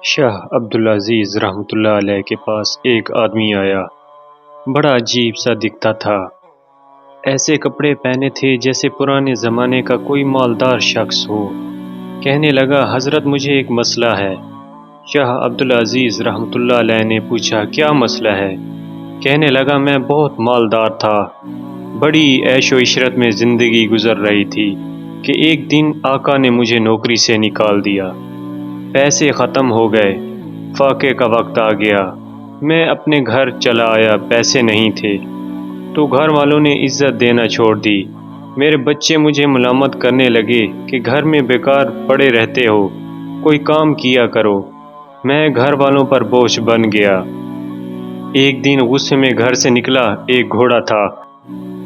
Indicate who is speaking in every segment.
Speaker 1: شاہ عبدالعزیز رحمۃ اللہ علیہ کے پاس ایک آدمی آیا۔ بڑا عجیب سا دکھتا تھا۔ ایسے کپڑے پہنے تھے جیسے پرانے زمانے کا کوئی مالدار شخص ہو۔ کہنے لگا، حضرت مجھے ایک مسئلہ ہے۔ شاہ عبدالعزیز رحمۃ اللہ علیہ نے پوچھا، کیا مسئلہ ہے؟ کہنے لگا، میں بہت مالدار تھا، بڑی عیش و عشرت میں زندگی گزر رہی تھی کہ ایک دن آقا نے مجھے نوکری سے نکال دیا۔ پیسے ختم ہو گئے، فاقے کا وقت آ گیا۔ میں اپنے گھر چلا آیا، پیسے نہیں تھے تو گھر والوں نے عزت دینا چھوڑ دی۔ میرے بچے مجھے ملامت کرنے لگے کہ گھر میں بیکار پڑے رہتے ہو، کوئی کام کیا کرو۔ میں گھر والوں پر بوجھ بن گیا۔ ایک دن غصے میں گھر سے نکلا، ایک گھوڑا تھا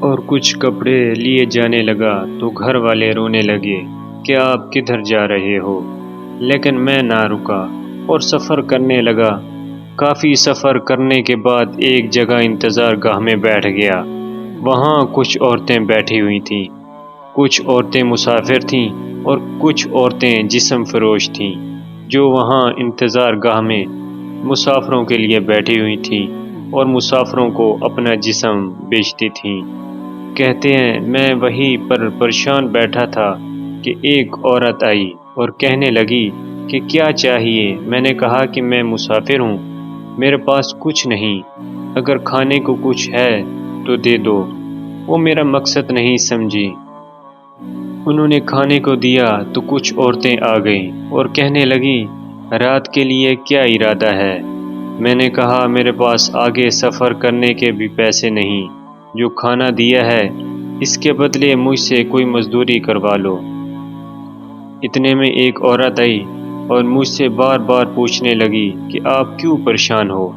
Speaker 1: اور کچھ کپڑے لیے جانے لگا تو گھر والے رونے لگے کہ آپ کدھر جا رہے ہو؟ لیکن میں نہ رکا اور سفر کرنے لگا۔ کافی سفر کرنے کے بعد ایک جگہ انتظار گاہ میں بیٹھ گیا۔ وہاں کچھ عورتیں بیٹھی ہوئی تھیں، کچھ عورتیں مسافر تھیں اور کچھ عورتیں جسم فروش تھیں جو وہاں انتظار گاہ میں مسافروں کے لیے بیٹھی ہوئی تھیں اور مسافروں کو اپنا جسم بیچتی تھیں۔ کہتے ہیں، میں وہیں پر پریشان بیٹھا تھا کہ ایک عورت آئی اور کہنے لگی کہ کیا چاہیے؟ میں نے کہا کہ میں مسافر ہوں، میرے پاس کچھ نہیں، اگر کھانے کو کچھ ہے تو دے دو۔ وہ میرا مقصد نہیں سمجھی۔ انہوں نے کھانے کو دیا تو کچھ عورتیں آ گئیں اور کہنے لگی، رات کے لیے کیا ارادہ ہے؟ میں نے کہا، میرے پاس آگے سفر کرنے کے بھی پیسے نہیں، جو کھانا دیا ہے اس کے بدلے مجھ سے کوئی مزدوری کروا لو۔ اتنے میں ایک عورت آئی اور مجھ سے بار بار پوچھنے لگی کہ آپ کیوں پریشان ہو؟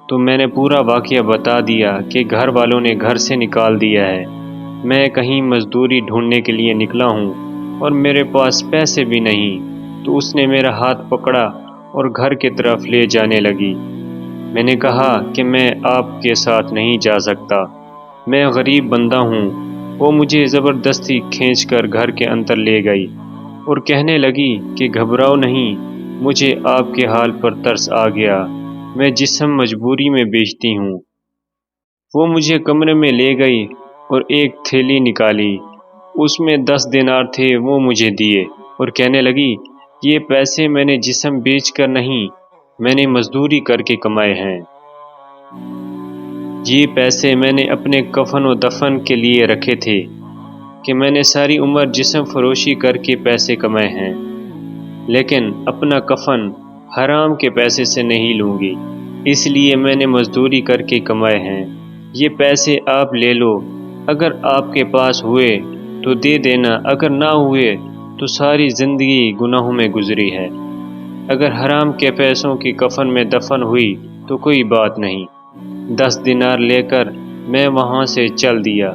Speaker 1: تو میں نے پورا واقعہ بتا دیا کہ گھر والوں نے گھر سے نکال دیا ہے، میں کہیں مزدوری ڈھونڈنے کے لیے نکلا ہوں اور میرے پاس پیسے بھی نہیں۔ تو اس نے میرا ہاتھ پکڑا اور گھر کی طرف لے جانے لگی۔ میں نے کہا کہ میں آپ کے ساتھ نہیں جا سکتا، میں غریب بندہ ہوں۔ وہ مجھے زبردستی کھینچ کر گھر کے اندر لے گئی اور کہنے لگی کہ گھبراؤ نہیں، مجھے آپ کے حال پر ترس آ گیا، میں جسم مجبوری میں بیچتی ہوں۔ وہ مجھے کمرے میں لے گئی اور ایک تھیلی نکالی، اس میں 10 دینار تھے، وہ مجھے دیے اور کہنے لگی، یہ پیسے میں نے جسم بیچ کر نہیں، میں نے مزدوری کر کے کمائے ہیں۔ یہ پیسے میں نے اپنے کفن و دفن کے لیے رکھے تھے کہ میں نے ساری عمر جسم فروشی کر کے پیسے کمائے ہیں، لیکن اپنا کفن حرام کے پیسے سے نہیں لوں گی، اس لیے میں نے مزدوری کر کے کمائے ہیں۔ یہ پیسے آپ لے لو، اگر آپ کے پاس ہوئے تو دے دینا، اگر نہ ہوئے تو ساری زندگی گناہوں میں گزری ہے۔ اگر حرام کے پیسوں کی کفن میں دفن ہوئی تو کوئی بات نہیں۔ 10 دینار لے کر میں وہاں سے چل دیا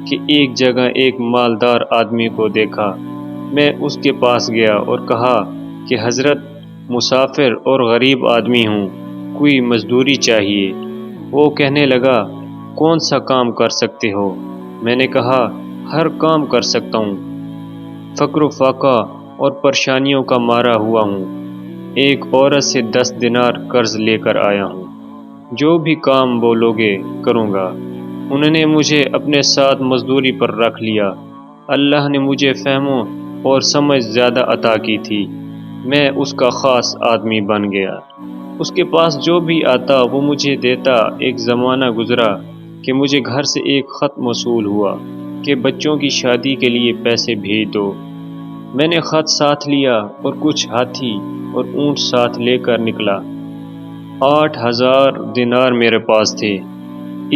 Speaker 1: کہ ایک جگہ ایک مالدار آدمی کو دیکھا۔ میں اس کے پاس گیا اور کہا کہ حضرت، مسافر اور غریب آدمی ہوں، کوئی مزدوری چاہیے۔ وہ کہنے لگا، کون سا کام کر سکتے ہو؟ میں نے کہا، ہر کام کر سکتا ہوں، فقر و فاقہ اور پریشانیوں کا مارا ہوا ہوں، ایک عورت سے 10 دینار قرض لے کر آیا ہوں، جو بھی کام بولوگے کروں گا۔ انہوں نے مجھے اپنے ساتھ مزدوری پر رکھ لیا۔ اللہ نے مجھے فہم اور سمجھ زیادہ عطا کی تھی، میں اس کا خاص آدمی بن گیا۔ اس کے پاس جو بھی آتا وہ مجھے دیتا۔ ایک زمانہ گزرا کہ مجھے گھر سے ایک خط موصول ہوا کہ بچوں کی شادی کے لیے پیسے بھیج دو۔ میں نے خط ساتھ لیا اور کچھ ہاتھی اور اونٹ ساتھ لے کر نکلا۔ 8,000 دینار میرے پاس تھے۔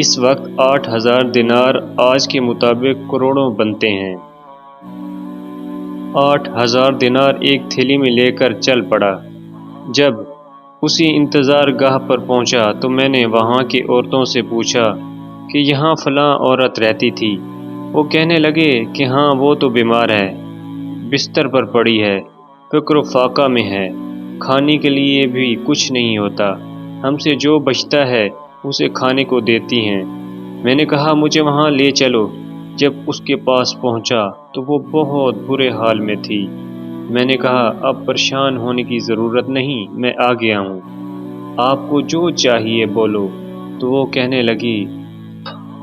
Speaker 1: اس وقت 8,000 دینار آج کے مطابق کروڑوں بنتے ہیں۔ 8,000 دینار ایک تھیلی میں لے کر چل پڑا۔ جب اسی انتظار گاہ پر پہنچا تو میں نے وہاں کی عورتوں سے پوچھا کہ یہاں فلاں عورت رہتی تھی؟ وہ کہنے لگے کہ ہاں، وہ تو بیمار ہے، بستر پر پڑی ہے، فقر و فاقہ میں ہے، کھانے کے لیے بھی کچھ نہیں ہوتا، ہم سے جو بچتا ہے اسے کھانے کو دیتی ہیں۔ میں نے کہا، مجھے وہاں لے چلو۔ جب اس کے پاس پہنچا تو وہ بہت برے حال میں تھی۔ میں نے کہا اب پریشان ہونے کی ضرورت نہیں، میں آ گیا ہوں، آپ کو جو چاہیے بولو۔ تو وہ کہنے لگی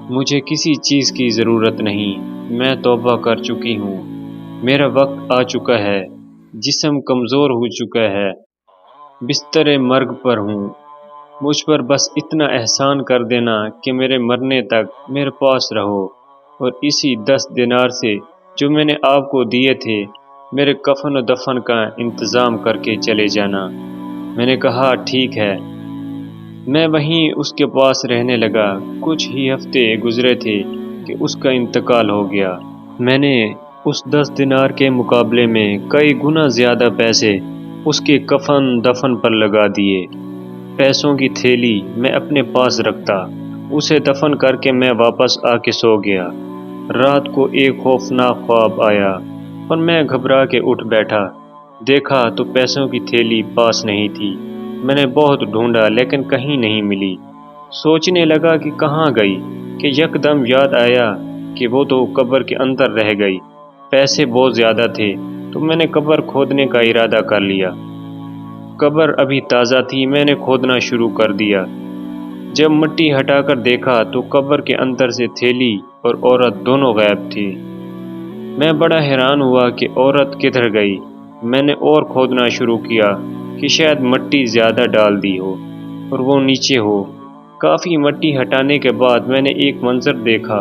Speaker 1: مجھے کسی چیز کی ضرورت نہیں، میں توبہ کر چکی ہوں، میرا وقت آ چکا ہے، جسم کمزور ہو چکا ہے، بستر مرگ پر ہوں، مجھ پر بس اتنا احسان کر دینا کہ میرے مرنے تک میرے پاس رہو، اور اسی 10 دینار سے جو میں نے آپ کو دیے تھے میرے کفن و دفن کا انتظام کر کے چلے جانا۔ میں نے کہا ٹھیک ہے۔ میں وہیں اس کے پاس رہنے لگا۔ کچھ ہی ہفتے گزرے تھے کہ اس کا انتقال ہو گیا۔ میں نے اس 10 دینار کے مقابلے میں کئی گنا زیادہ پیسے اس کے کفن دفن پر لگا دیے۔ پیسوں کی تھیلی میں اپنے پاس رکھتا، اسے دفن کر کے میں واپس آ کے سو گیا۔ رات کو ایک خوفناک خواب آیا اور میں گھبرا کے اٹھ بیٹھا، دیکھا تو پیسوں کی تھیلی پاس نہیں تھی۔ میں نے بہت ڈھونڈا لیکن کہیں نہیں ملی۔ سوچنے لگا کہ کہاں گئی کہ یکدم یاد آیا کہ وہ تو قبر کے اندر رہ گئی۔ پیسے بہت زیادہ تھے تو میں نے قبر کھودنے کا ارادہ کر لیا۔ قبر ابھی تازہ تھی، میں نے کھودنا شروع کر دیا۔ جب مٹی ہٹا کر دیکھا تو قبر کے اندر سے تھیلی اور عورت دونوں غائب تھی۔ میں بڑا حیران ہوا کہ عورت کدھر گئی۔ میں نے اور کھودنا شروع کیا کہ شاید مٹی زیادہ ڈال دی ہو اور وہ نیچے ہو۔ کافی مٹی ہٹانے کے بعد میں نے ایک منظر دیکھا۔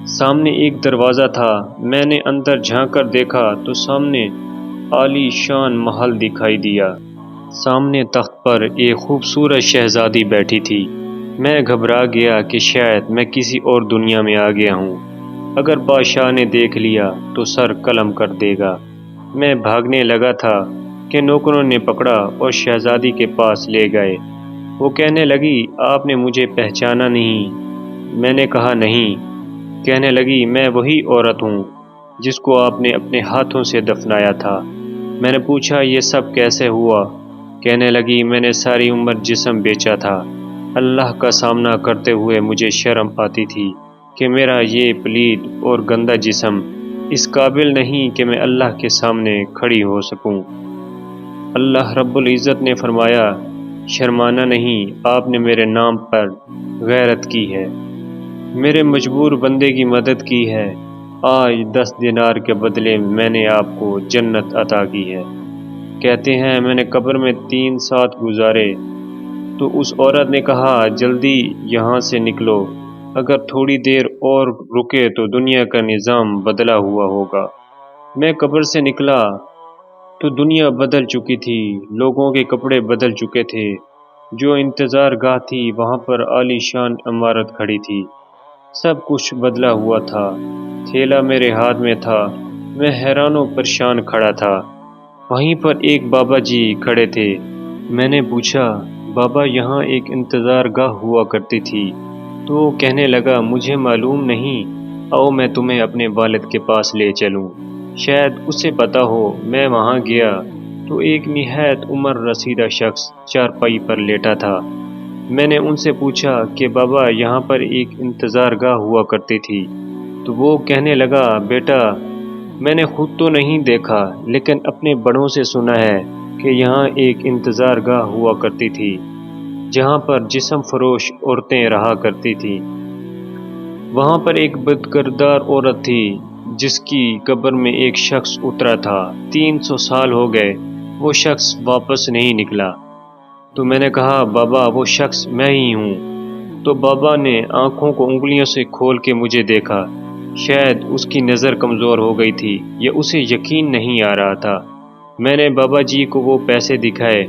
Speaker 1: سامنے ایک دروازہ تھا۔ میں نے اندر جھانک کر دیکھا تو سامنے عالی شان محل دکھائی دیا۔ سامنے تخت پر ایک خوبصورت شہزادی بیٹھی تھی۔ میں گھبرا گیا کہ شاید میں کسی اور دنیا میں آ گیا ہوں۔ اگر بادشاہ نے دیکھ لیا تو سر قلم کر دے گا۔ میں بھاگنے لگا تھا کہ نوکروں نے پکڑا اور شہزادی کے پاس لے گئے۔ وہ کہنے لگی آپ نے مجھے پہچانا نہیں؟ میں نے کہا نہیں۔ کہنے لگی میں وہی عورت ہوں جس کو آپ نے اپنے ہاتھوں سے دفنایا تھا۔ میں نے پوچھا یہ سب کیسے ہوا؟ کہنے لگی میں نے ساری عمر جسم بیچا تھا۔ اللہ کا سامنا کرتے ہوئے مجھے شرم آتی تھی کہ میرا یہ پلید اور گندا جسم اس قابل نہیں کہ میں اللہ کے سامنے کھڑی ہو سکوں۔ اللہ رب العزت نے فرمایا شرمانا نہیں، آپ نے میرے نام پر غیرت کی ہے، میرے مجبور بندے کی مدد کی ہے، آج 10 دینار کے بدلے میں نے آپ کو جنت عطا کی ہے۔ کہتے ہیں میں نے قبر میں 3 سال گزارے تو اس عورت نے کہا جلدی یہاں سے نکلو، اگر تھوڑی دیر اور رکے تو دنیا کا نظام بدلا ہوا ہوگا۔ میں قبر سے نکلا تو دنیا بدل چکی تھی، لوگوں کے کپڑے بدل چکے تھے۔ جو انتظار گاہ تھی وہاں پر عالی شان عمارت کھڑی تھی، سب کچھ بدلا ہوا تھا۔ تھیلا میرے ہاتھ میں تھا، میں حیران و پریشان کھڑا تھا۔ وہیں پر ایک بابا جی کھڑے تھے۔ میں نے پوچھا بابا یہاں ایک انتظار گاہ ہوا کرتی تھی؟ تو وہ کہنے لگا مجھے معلوم نہیں، آؤ میں تمہیں اپنے والد کے پاس لے چلوں، شاید اسے پتا ہو۔ میں وہاں گیا تو ایک نہایت عمر رسیدہ شخص چارپائی پر لیٹا تھا۔ میں نے ان سے پوچھا کہ بابا یہاں پر ایک انتظار گاہ ہوا کرتی تھی؟ تو وہ کہنے لگا بیٹا میں نے خود تو نہیں دیکھا لیکن اپنے بڑوں سے سنا ہے کہ یہاں ایک انتظار گاہ ہوا کرتی تھی جہاں پر جسم فروش عورتیں رہا کرتی تھیں۔ وہاں پر ایک بدکردار عورت تھی جس کی قبر میں ایک شخص اترا تھا۔ 300 سال ہو گئے، وہ شخص واپس نہیں نکلا۔ تو میں نے کہا بابا وہ شخص میں ہی ہوں۔ تو بابا نے آنکھوں کو انگلیوں سے کھول کے مجھے دیکھا۔ شاید اس کی نظر کمزور ہو گئی تھی یا اسے یقین نہیں آ رہا تھا۔ میں نے بابا جی کو وہ پیسے دکھائے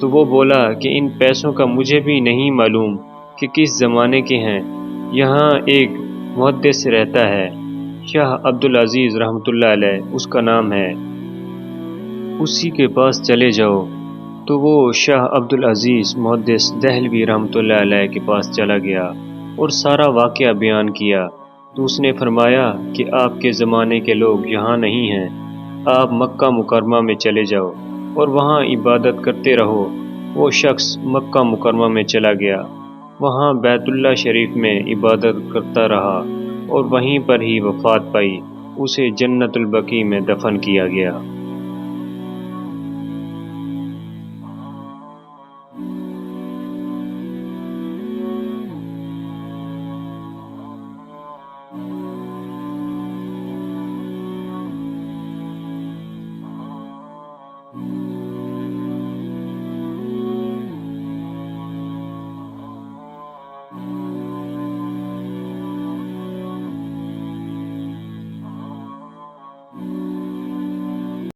Speaker 1: تو وہ بولا کہ ان پیسوں کا مجھے بھی نہیں معلوم کہ کس زمانے کے ہیں۔ یہاں ایک محدث رہتا ہے، شاہ عبدالعزیز رحمۃ اللہ علیہ اس کا نام ہے، اسی کے پاس چلے جاؤ۔ تو وہ شاہ عبدالعزیز محدث دہلوی رحمۃ اللہ علیہ کے پاس چلا گیا اور سارا واقعہ بیان کیا۔ تو اس نے فرمایا کہ آپ کے زمانے کے لوگ یہاں نہیں ہیں، آپ مکہ مکرمہ میں چلے جاؤ اور وہاں عبادت کرتے رہو۔ وہ شخص مکہ مکرمہ میں چلا گیا، وہاں بیت اللہ شریف میں عبادت کرتا رہا اور وہیں پر ہی وفات پائی، اسے جنت البقیع میں دفن کیا گیا۔